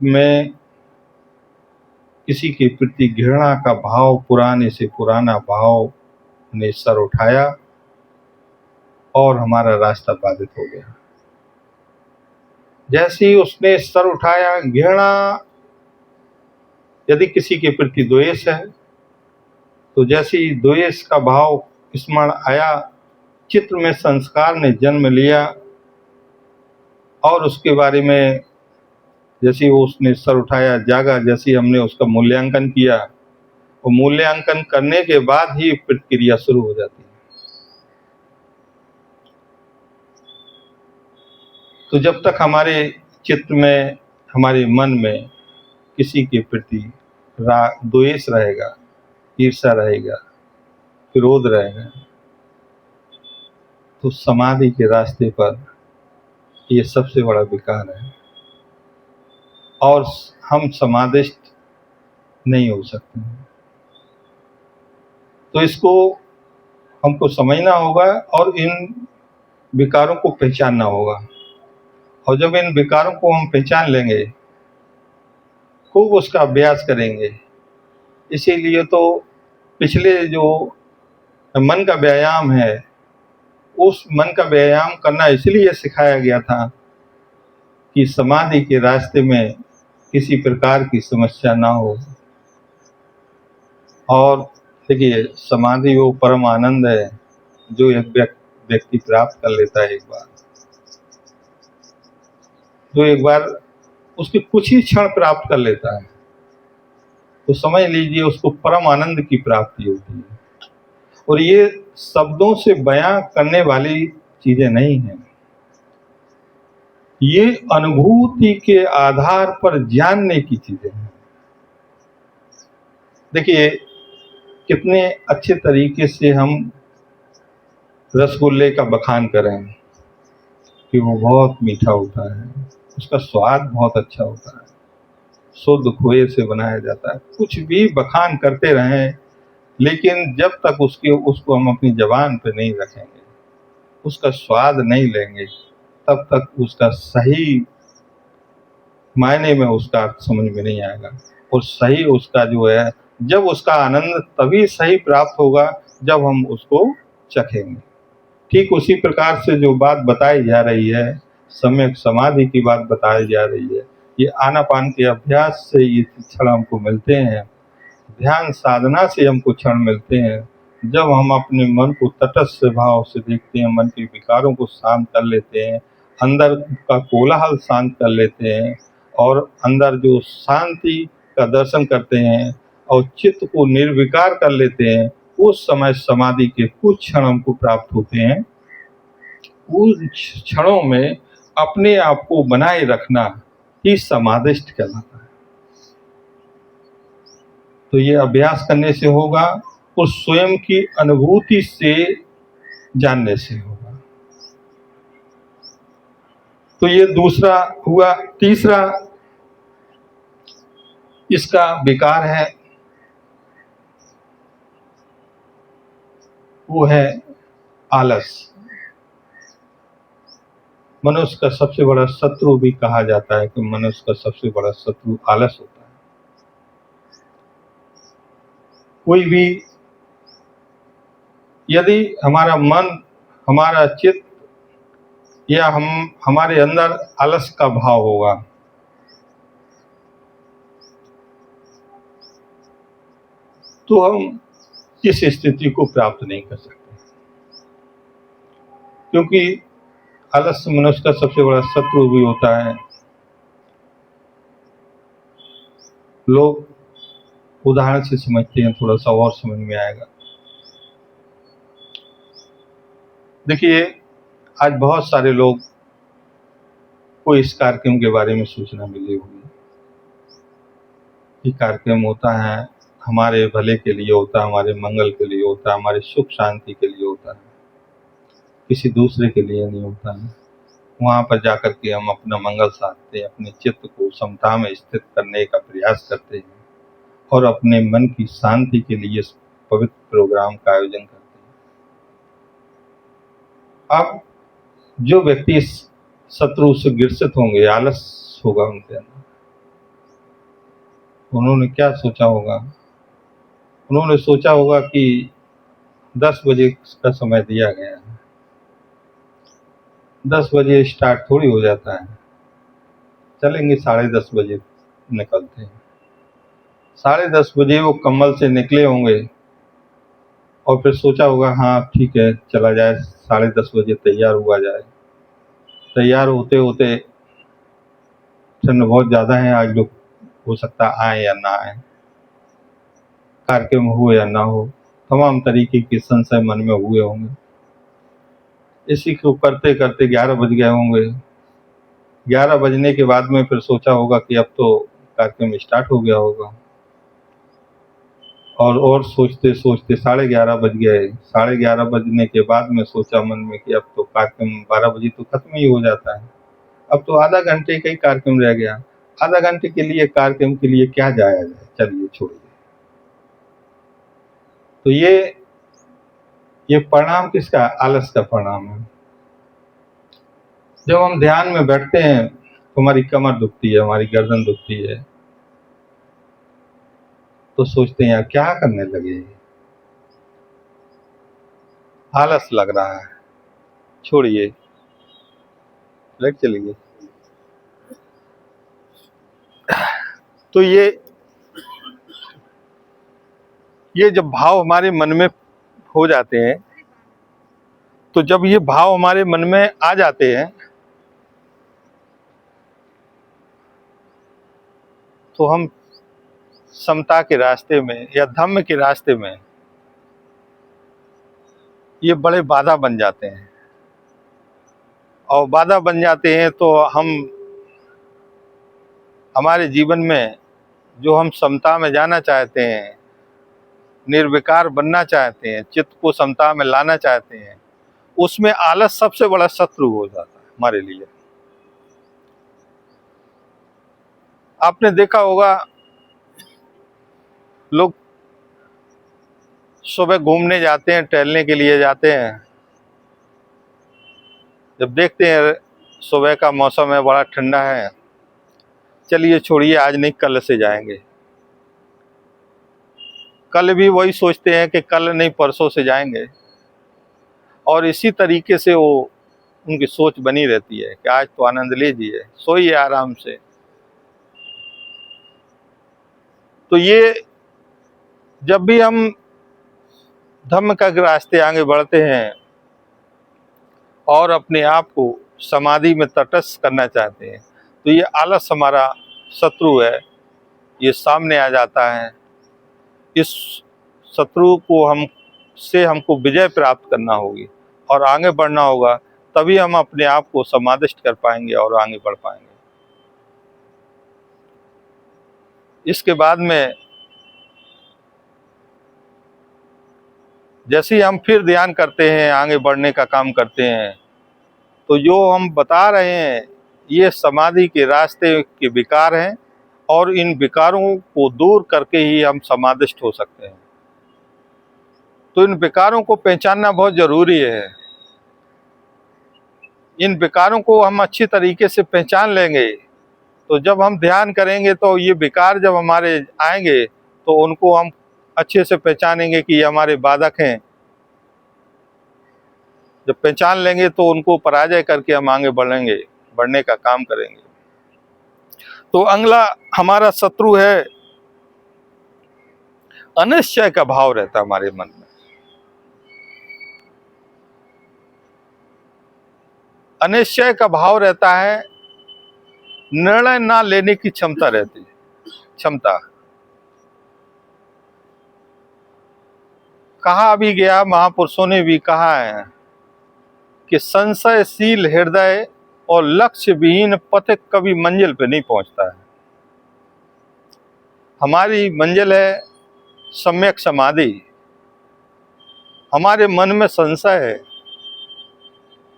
में किसी के प्रति घृणा का भाव, पुराने से पुराना भाव ने सर उठाया और हमारा रास्ता बाधित हो गया। जैसे ही उसने सर उठाया, घृणा, यदि किसी के प्रति द्वेष है तो जैसे ही द्वेष का भाव स्मरण आया, चित्त में संस्कार ने जन्म लिया और उसके बारे में जैसे ही उसने सर उठाया, जागा, जैसे ही हमने उसका मूल्यांकन किया, और मूल्यांकन करने के बाद ही प्रतिक्रिया शुरू हो जाती है। तो जब तक हमारे चित्त में, हमारे मन में किसी के प्रति द्वेष रहेगा, ईर्ष्या रहेगा, विरोध रहेगा, तो समाधि के रास्ते पर ये सबसे बड़ा विकार है और हम समाधिस्थ नहीं हो सकते। तो इसको हमको समझना होगा और इन विकारों को पहचानना होगा। और जब इन विकारों को हम पहचान लेंगे, खूब उसका अभ्यास करेंगे, इसीलिए तो पिछले जो मन का व्यायाम है, उस मन का व्यायाम करना इसलिए सिखाया गया था कि समाधि के रास्ते में किसी प्रकार की समस्या ना हो। और देखिए, समाधि वो परम आनंद है जो एक व्यक्ति प्राप्त कर लेता है जो एक बार उसके कुछ ही क्षण प्राप्त कर लेता है, तो समझ लीजिए उसको परम आनंद की प्राप्ति होती है। और ये शब्दों से बयां करने वाली चीजें नहीं हैं, ये अनुभूति के आधार पर जानने की चीजें हैं। देखिए कितने अच्छे तरीके से हम रसगुल्ले का बखान करें कि वो बहुत मीठा होता है, उसका स्वाद बहुत अच्छा होता है, शुद्ध खोए से बनाया जाता है। कुछ भी बखान करते रहें, लेकिन जब तक उसको हम अपनी ज़बान पे नहीं रखेंगे, उसका स्वाद नहीं लेंगे, तब तक उसका सही मायने में उसका अर्थ समझ में नहीं आएगा। और सही उसका जो है, जब उसका आनंद तभी सही प्राप्त होगा जब हम उसको चखेंगे। ठीक उसी प्रकार से जो बात बताई जा रही है, सम्यक समाधि की बात बताई जा रही है, ये आनापान के अभ्यास से ये क्षण हमको मिलते हैं, ध्यान साधना से हमको क्षण मिलते हैं। जब हम अपने मन को तटस्थ भाव से देखते हैं, मन के विकारों को शांत कर लेते हैं, अंदर का कोलाहल शांत कर लेते हैं और अंदर जो शांति का दर्शन करते हैं और चित्त को निर्विकार कर लेते हैं, उस समय समाधि के कुछ क्षण हमको प्राप्त होते हैं। उन क्षणों में अपने आप को बनाए रखना ही समाधिस्थ कहलाता है। तो ये अभ्यास करने से होगा और स्वयं की अनुभूति से जानने से होगा। तो ये दूसरा हुआ। तीसरा इसका विकार है, वो है आलस। मनुष्य का सबसे बड़ा शत्रु भी कहा जाता है कि मनुष्य का सबसे बड़ा शत्रु आलस होता है। कोई भी यदि हमारा मन, हमारा चित्त या हमारे अंदर आलस का भाव होगा, तो हम इस स्थिति को प्राप्त नहीं कर सकते, क्योंकि आलस मनुष्य का सबसे बड़ा शत्रु भी होता है। लोग उदाहरण से समझते हैं, थोड़ा सा और समझ में आएगा। देखिए, आज बहुत सारे लोग को इस कार्यक्रम के बारे में सूचना मिली होगी। ये कार्यक्रम होता है हमारे भले के लिए, होता है हमारे मंगल के लिए, होता है हमारे सुख शांति के लिए होता है, किसी दूसरे के लिए नहीं होता है। वहाँ पर जाकर के हम अपना मंगल साधते हैं, अपने चित्त को समता में स्थित करने का प्रयास करते हैं और अपने मन की शांति के लिए इस पवित्र प्रोग्राम का आयोजन करते हैं। अब जो व्यक्ति इस शत्रु से ग्रसित होंगे, आलस होगा उनके अंदर, उन्होंने क्या सोचा होगा? उन्होंने सोचा होगा कि 10 बजे का समय दिया गया है, 10 बजे स्टार्ट थोड़ी हो जाता है, चलेंगे 10:30 बजे निकलते हैं। 10:30 बजे वो कम्बल से निकले होंगे और फिर सोचा होगा हाँ ठीक है चला जाए, 10:30 बजे तैयार हुआ जाए। तैयार होते होते ठंड बहुत ज़्यादा है, आज लोग हो सकता है आए या ना आए, कार्यक्रम हो या ना हो, तमाम तरीके के संशय मन में हुए होंगे। इसी को करते करते 11 बज गए होंगे। 11 बजने के बाद में फिर सोचा होगा कि अब तो कार्यक्रम स्टार्ट हो गया होगा, और सोचते सोचते 11:30 बज गए। 11:30 बजने के बाद में सोचा मन में कि अब तो कार्यक्रम 12 बजे तो खत्म ही हो जाता है, अब तो आधा घंटे का ही कार्यक्रम रह गया, आधा घंटे के लिए कार्यक्रम के लिए क्या जाया जाए, चलिए छोड़िए। तो ये परिणाम किसका? आलस का परिणाम है। जब हम ध्यान में बैठते हैं तो हमारी कमर दुखती है, हमारी गर्दन दुखती है, तो सोचते हैं यार क्या करने लगे, आलस लग रहा है, छोड़िए, लेट चलिए। तो ये जब भाव हमारे मन में हो जाते हैं, तो जब ये भाव हमारे मन में आ जाते हैं तो हम समता के रास्ते में या धम्म के रास्ते में ये बड़े बाधा बन जाते हैं, और बाधा बन जाते हैं तो हमारे जीवन में जो हम समता में जाना चाहते हैं, निर्विकार बनना चाहते हैं, चित्त को समता में लाना चाहते हैं, उसमें आलस सबसे बड़ा शत्रु हो जाता है हमारे लिए। आपने देखा होगा लोग सुबह घूमने जाते हैं, टहलने के लिए जाते हैं, जब देखते हैं सुबह का मौसम है बड़ा ठंडा है, चलिए छोड़िए आज नहीं कल से जाएंगे। कल भी वही सोचते हैं कि कल नहीं परसों से जाएंगे, और इसी तरीके से वो उनकी सोच बनी रहती है कि आज तो आनंद लीजिए, सोइए आराम से। तो ये जब भी हम धम्म का रास्ते आगे बढ़ते हैं और अपने आप को समाधि में तटस्थ करना चाहते हैं, तो ये आलस हमारा शत्रु है, ये सामने आ जाता है। इस शत्रु को हमको विजय प्राप्त करना होगी और आगे बढ़ना होगा, तभी हम अपने आप को समादिष्ट कर पाएंगे और आगे बढ़ पाएंगे। इसके बाद में जैसे ही हम फिर ध्यान करते हैं, आगे बढ़ने का काम करते हैं, तो जो हम बता रहे हैं ये समाधि के रास्ते के विकार हैं, और इन विकारों को दूर करके ही हम समाधिष्ट हो सकते हैं। तो इन विकारों को पहचानना बहुत जरूरी है। इन विकारों को हम अच्छी तरीके से पहचान लेंगे तो जब हम ध्यान करेंगे तो ये विकार जब हमारे आएंगे तो उनको हम अच्छे से पहचानेंगे कि ये हमारे बाधक हैं। जब पहचान लेंगे तो उनको पराजय करके हम आगे बढ़ेंगे, बढ़ने का काम करेंगे। तो अगला हमारा शत्रु है अनिश्चय का भाव रहता है हमारे मन में। अनिश्चय का भाव रहता है, निर्णय ना लेने की क्षमता रहती है, क्षमता। कहा भी गया, महापुरुषों ने भी कहा है कि संशयशील हृदय और लक्ष्य विहीन पथिक कभी मंजिल पे नहीं पहुंचता है। हमारी मंजिल है सम्यक समाधि। हमारे मन में संशय है,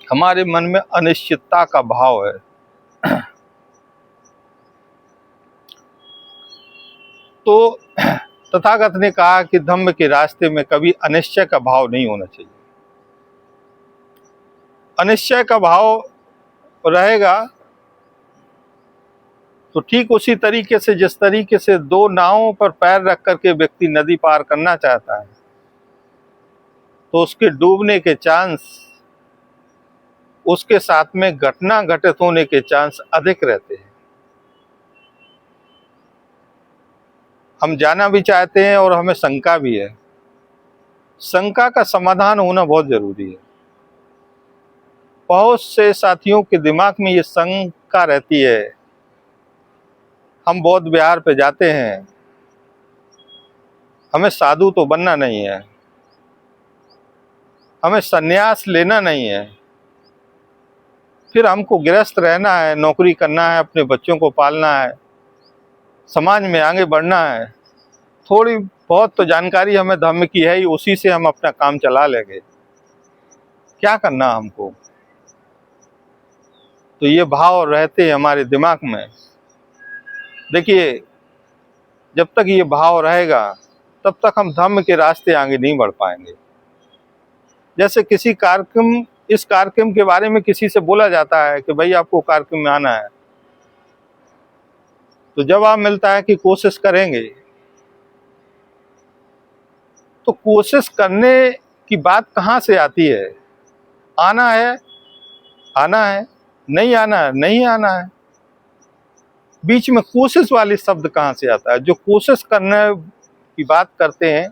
हमारे मन में अनिश्चितता का भाव है। तो तथागत ने कहा कि धम्म के रास्ते में कभी अनिश्चय का भाव नहीं होना चाहिए। अनिश्चय का भाव रहेगा तो ठीक उसी तरीके से जिस तरीके से दो नावों पर पैर रख करके व्यक्ति नदी पार करना चाहता है, तो उसके डूबने के चांस, उसके साथ में घटना घटित होने के चांस अधिक रहते हैं। हम जाना भी चाहते हैं और हमें शंका भी है। शंका का समाधान होना बहुत जरूरी है। बहुत से साथियों के दिमाग में ये शंका रहती है, हम बौद्ध विहार पे जाते हैं, हमें साधु तो बनना नहीं है, हमें सन्यास लेना नहीं है, फिर हमको गृहस्थ रहना है, नौकरी करना है, अपने बच्चों को पालना है, समाज में आगे बढ़ना है। थोड़ी बहुत तो जानकारी हमें धर्म की है ही, उसी से हम अपना काम चला लेंगे। क्या करना हमको? तो ये भाव रहते हैं हमारे दिमाग में। देखिए, जब तक ये भाव रहेगा तब तक हम धर्म के रास्ते आगे नहीं बढ़ पाएंगे। जैसे किसी कार्यक्रम, इस कार्यक्रम के बारे में किसी से बोला जाता है कि भाई आपको कार्यक्रम में आना है, तो जवाब मिलता है कि कोशिश करेंगे। तो कोशिश करने की बात कहाँ से आती है? आना है, आना है, नहीं आना है, नहीं आना है। बीच में कोशिश वाले शब्द कहाँ से आता है? जो कोशिश करने की बात करते हैं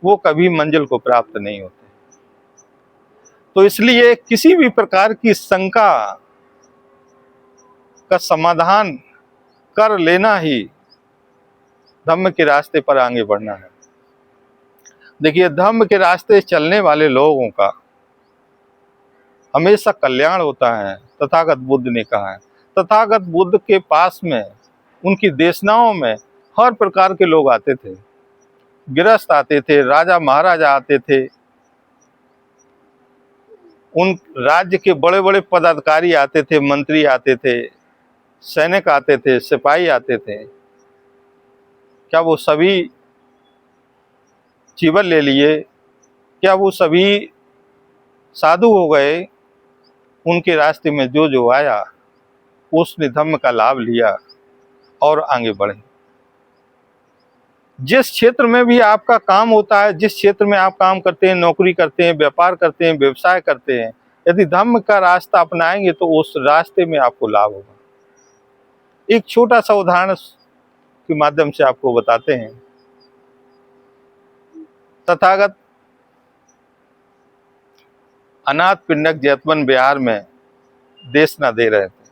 वो कभी मंजिल को प्राप्त नहीं होते। तो इसलिए किसी भी प्रकार की शंका का समाधान कर लेना ही धर्म के रास्ते पर आगे बढ़ना है। देखिए, धर्म के रास्ते चलने वाले लोगों का हमेशा कल्याण होता है, तथागत बुद्ध ने कहा है। तथागत बुद्ध के पास में, उनकी देशनाओं में हर प्रकार के लोग आते थे। गृहस्थ आते थे, राजा महाराजा आते थे, उन राज्य के बड़े बड़े पदाधिकारी आते थे, मंत्री आते थे, सैनिक आते थे, सिपाही आते थे। क्या वो सभी जीवन ले लिए? क्या वो सभी साधु हो गए? उनके रास्ते में जो जो आया उसने धर्म का लाभ लिया और आगे बढ़े। जिस क्षेत्र में भी आपका काम होता है, जिस क्षेत्र में आप काम करते हैं, नौकरी करते हैं, व्यापार करते हैं, व्यवसाय करते हैं, यदि धर्म का रास्ता अपनाएंगे तो उस रास्ते में आपको लाभ होगा। एक छोटा सा उदाहरण के माध्यम से आपको बताते हैं। तथागत अनाथ पिंडक जैतवन बिहार में देशना दे रहे थे।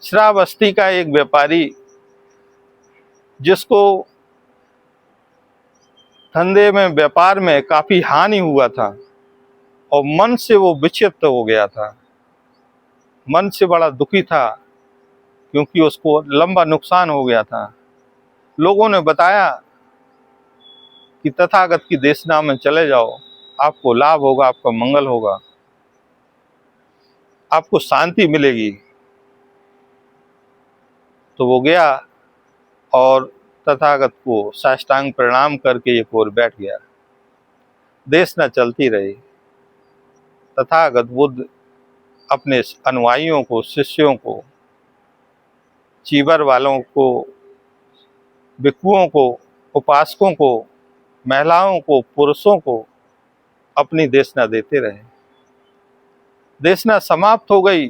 श्रावस्ती का एक व्यापारी, जिसको धंधे में, व्यापार में काफी हानि हुआ था और मन से वो विक्षिप्त हो गया था, मन से बड़ा दुखी था क्योंकि उसको लंबा नुकसान हो गया था। लोगों ने बताया कि तथागत की देशना में चले जाओ, आपको लाभ होगा, आपका मंगल होगा, आपको शांति मिलेगी। तो वो गया और तथागत को साष्टांग प्रणाम करके एक ओर बैठ गया। देशना चलती रही। तथागत बुद्ध अपने अनुयायियों को, शिष्यों को, चीवर वालों को, भिक्षुओं को, उपासकों को, महिलाओं को, पुरुषों को अपनी देशना देते रहे। देशना समाप्त हो गई,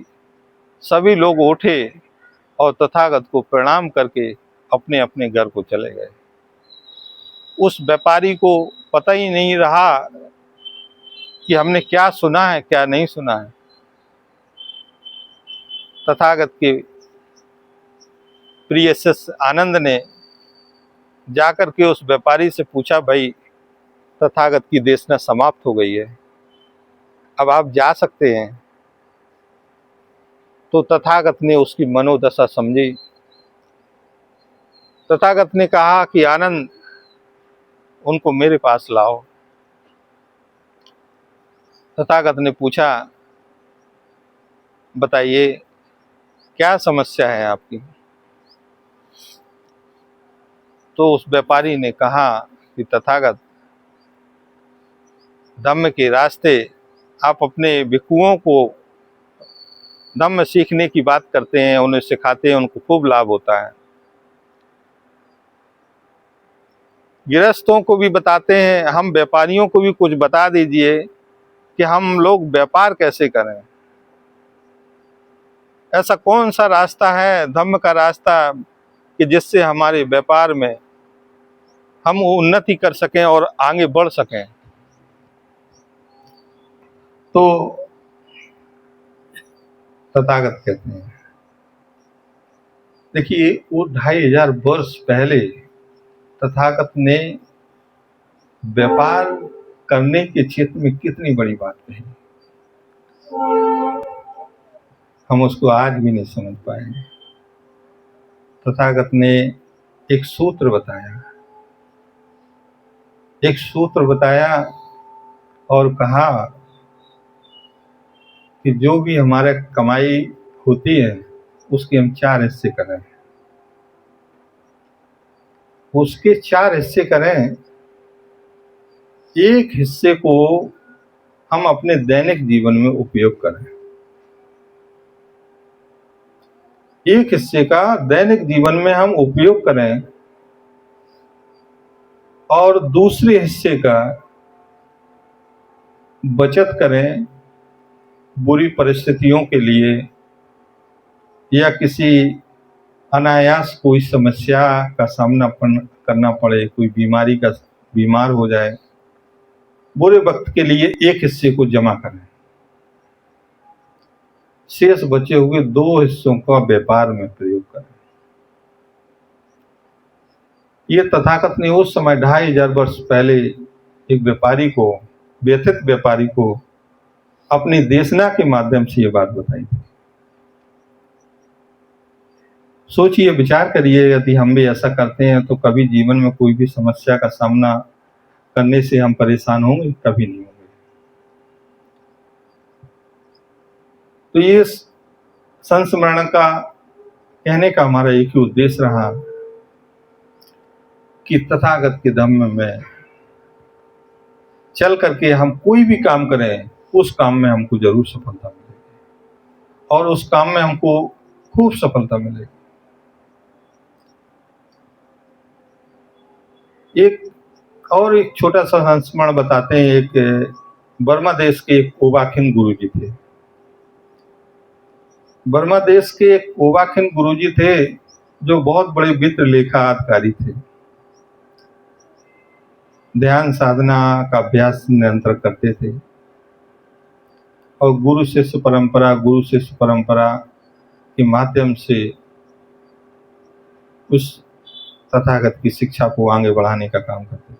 सभी लोग उठे और तथागत को प्रणाम करके अपने अपने घर को चले गए। उस व्यापारी को पता ही नहीं रहा कि हमने क्या सुना है, क्या नहीं सुना है। तथागत के प्रिय शिष्य आनंद ने जाकर के उस व्यापारी से पूछा, भाई तथागत की देशना समाप्त हो गई है, अब आप जा सकते हैं। तो तथागत ने उसकी मनोदशा समझी। तथागत ने कहा कि आनंद, उनको मेरे पास लाओ। तथागत ने पूछा, बताइए क्या समस्या है आपकी? तो उस व्यापारी ने कहा कि तथागत, धम्म के रास्ते आप अपने भिक्षुओं को धम्म सीखने की बात करते हैं, उन्हें सिखाते हैं, उनको खूब लाभ होता है। गृहस्थों को भी बताते हैं, हम व्यापारियों को भी कुछ बता दीजिए कि हम लोग व्यापार कैसे करें। ऐसा कौन सा रास्ता है धम्म का रास्ता कि जिससे हमारे व्यापार में हम उन्नति कर सकें और आगे बढ़ सकें। तो तथागत कहते हैं, देखिए वो 2500 वर्ष पहले तथागत ने व्यापार करने के क्षेत्र में कितनी बड़ी बात कही, हम उसको आज भी नहीं समझ पाए। तथागत ने एक सूत्र बताया और कहा कि जो भी हमारे कमाई होती है उसके हम 4 हिस्से करें, उसके 4 हिस्से करें। एक हिस्से को हम अपने दैनिक जीवन में उपयोग करें, एक हिस्से का दैनिक जीवन में हम उपयोग करें और दूसरे हिस्से का बचत करें बुरी परिस्थितियों के लिए, या किसी अनायास कोई समस्या का सामना करना पड़े, कोई बीमार हो जाए, बुरे वक्त के लिए एक हिस्से को जमा करें, शेष बचे हुए 2 हिस्सों का व्यापार में प्रयोग करें। ये तथागत ने उस समय 2500 वर्ष पहले एक व्यथित व्यापारी को अपनी देशना के माध्यम से ये बात बताई थी। सोचिए, विचार करिए, यदि हम भी ऐसा करते हैं तो कभी जीवन में कोई भी समस्या का सामना करने से हम परेशान होंगे? कभी नहीं होंगे। तो ये संस्मरण का कहने का हमारा एक ही उद्देश्य रहा कि तथागत के धम्म में चल करके हम कोई भी काम करें, उस काम में हमको जरूर सफलता मिलेगी और उस काम में हमको खूब सफलता मिलेगी। एक छोटा सा संस्मरण बताते हैं। एक बर्मा देश के एक ओबाखिन गुरुजी थे। बर्मा देश के एक ओबाखिन गुरुजी थे जो बहुत बड़े वित्त लेखा अधिकारी थे। ध्यान साधना का अभ्यास निरंतर करते थे और गुरु शिष्य परंपरा के माध्यम से उस तथागत की शिक्षा को आगे बढ़ाने का काम करते थे।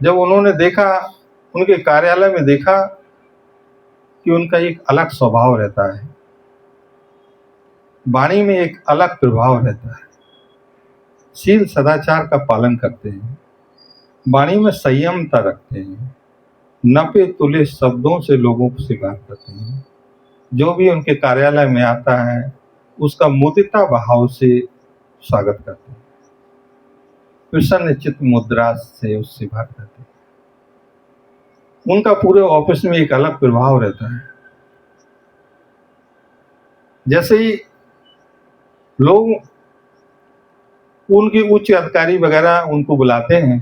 जब उन्होंने देखा, उनके कार्यालय में देखा कि उनका एक अलग स्वभाव रहता है, वाणी में एक अलग प्रभाव रहता है, शील सदाचार का पालन करते हैं, वाणी में संयमता रखते हैं, नपे तुले शब्दों से लोगों से बात करते हैं, जो भी उनके कार्यालय में आता है उसका मुदिता भाव से स्वागत करते हैं, प्रसन्न चित्त मुद्रा से उससे बात करते हैं। उनका पूरे ऑफिस में एक अलग प्रभाव रहता है। जैसे ही लोग उनके उच्च अधिकारी वगैरह उनको बुलाते हैं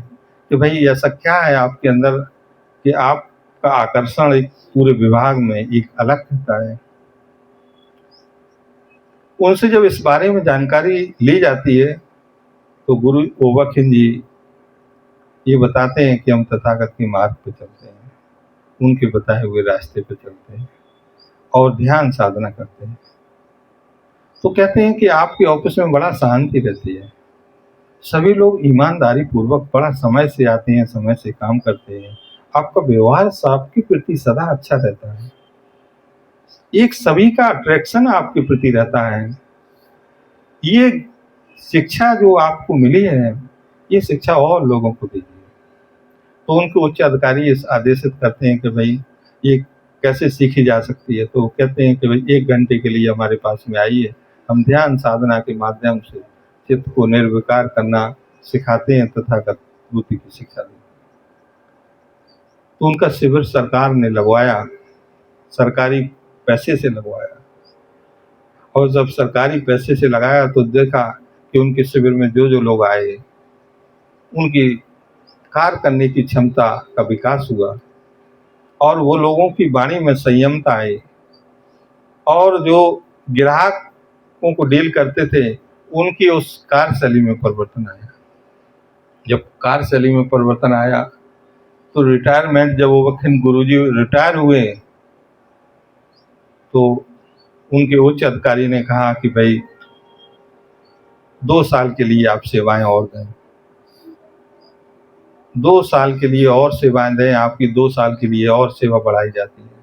कि भाई ऐसा क्या है आपके अंदर कि आपका आकर्षण एक पूरे विभाग में एक अलग रहता है, उनसे जब इस बारे में जानकारी ली जाती है तो गुरु ओबाखिन जी ये बताते हैं कि हम तथागत के मार्ग पे चलते हैं, उनके बताए हुए रास्ते पे चलते हैं और ध्यान साधना करते हैं। तो कहते हैं कि आपके ऑफिस में बड़ा शांति रहती है, सभी लोग ईमानदारी पूर्वक बड़ा समय से आते हैं, समय से काम करते हैं, आपका व्यवहार सबके प्रति सदा अच्छा रहता है, एक सभी का अट्रैक्शन आपके प्रति रहता है। ये शिक्षा जो आपको मिली है, ये शिक्षा और लोगों को दीजिए। तो उनके उच्च अधिकारी इस आदेशित करते हैं कि भाई ये कैसे सीखी जा सकती है। तो कहते हैं कि भाई 1 घंटे के लिए हमारे पास में आइए, हम ध्यान साधना के माध्यम से चित्त को निर्विकार करना सिखाते हैं, तथागत बुद्धि की शिक्षा देते हैं। तो उनका शिविर सरकार ने लगवाया, सरकारी पैसे से लगवाया, और जब सरकारी पैसे से लगाया तो देखा कि उनके शिविर में जो जो लोग आए उनकी कार्य करने की क्षमता का विकास हुआ, और वो लोगों की वाणी में संयमता आई, और जो ग्राहकों को डील करते थे उनकी उस कार्यशैली में परिवर्तन आया। जब कार्यशैली में परिवर्तन आया तो रिटायरमेंट, जब वो वक्त गुरुजी रिटायर हुए तो उनके उच्च अधिकारी ने कहा कि भाई 2 साल के लिए आप सेवाएं और दें, 2 साल के लिए और सेवाएं दें, आपकी 2 साल के लिए और सेवा बढ़ाई जाती है।